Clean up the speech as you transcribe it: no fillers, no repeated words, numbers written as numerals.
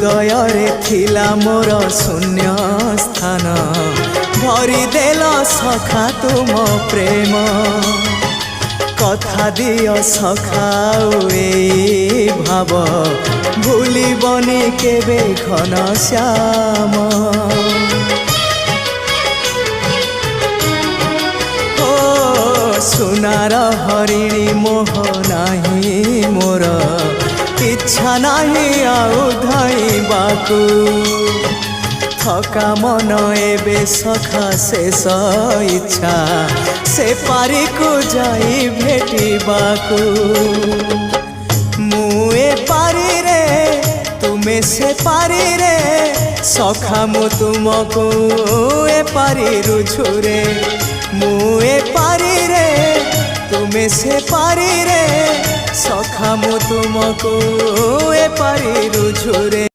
हृदय थिला मोर शून्य स्थान भरी देल सखा तुम प्रेम कथा दियो सखाओ ए भाव भूलिबनी केबे घन श्याम सुनार हरिणी मोह नाही मोर इच्छा नाही आउ धाइबाकू थका मन एबे सखा शेष इच्छा से पारी को जाई भेटिबाकू मुए पारी रे तुमे से पारी रे सखा मु तुमको ए पारी रुझुरे मुए पारी रे तुमे से पारी रे सखा मु तुमको ए पारी रुझुरे।